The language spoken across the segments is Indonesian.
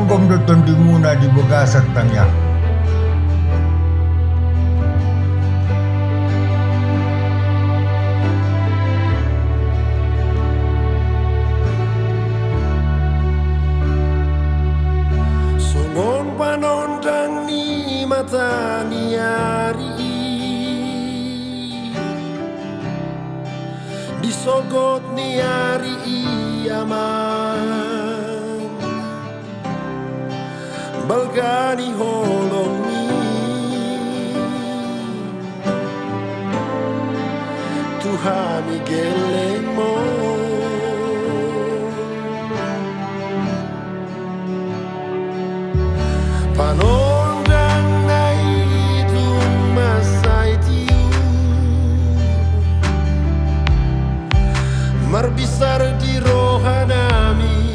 Gom doton di muna di begasat tangya. Songon panondang ni mata ni ari disogot ni ari aman balgani holong ni Tuhan geleng mo panondang na itu masai tiu marbisar di rohanami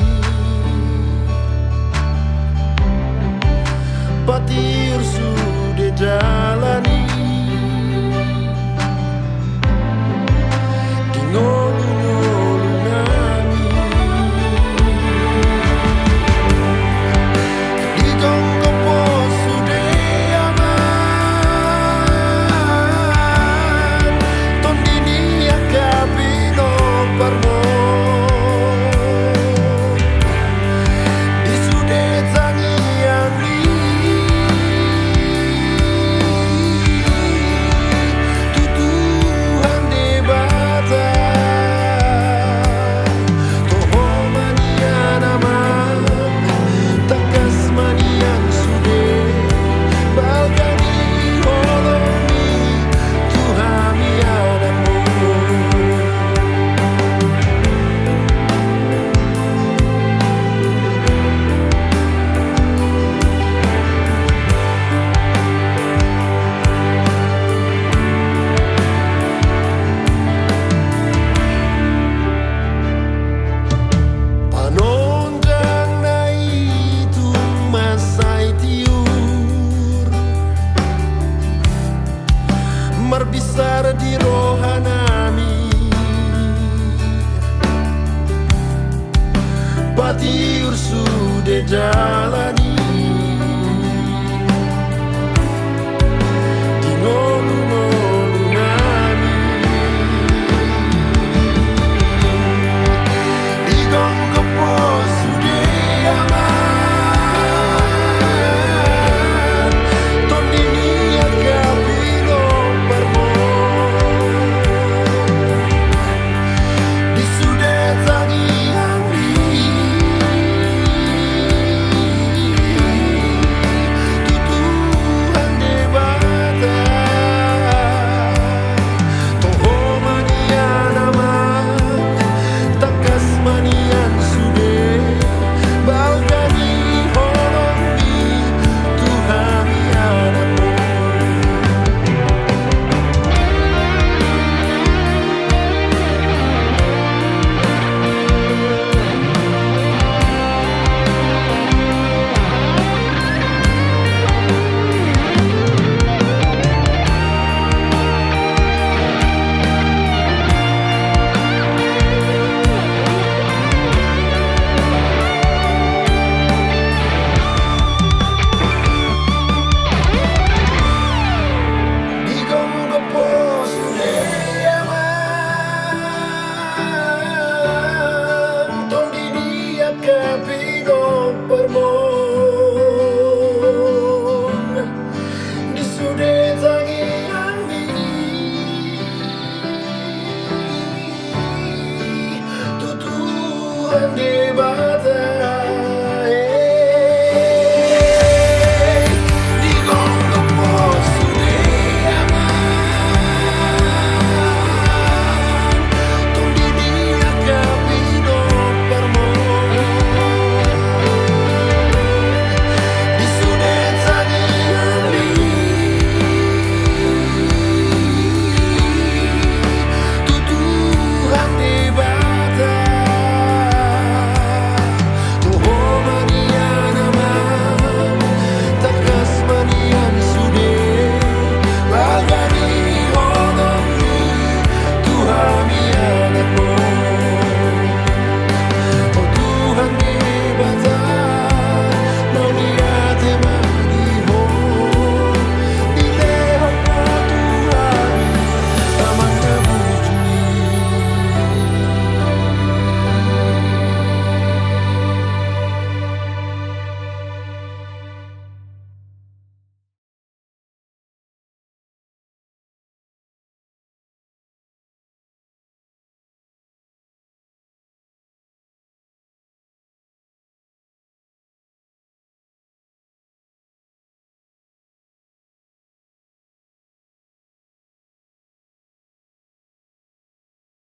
patir sudah jalani di ngolu-ngolu nami di gonggopo sudah aman ton dini akabino parmo di sudah tangian marbisar di rohanami patiur sudah jalani di ngolu-ngolu nami di gonggopo sudah aman ton dini akabino di sudah tangian tutuhan debata toho manian aman takas manian sudah balgani holong di Tuhan adamu di gonggopo sudah aman ton dini akabino permon di sudah tangian tutuhan debata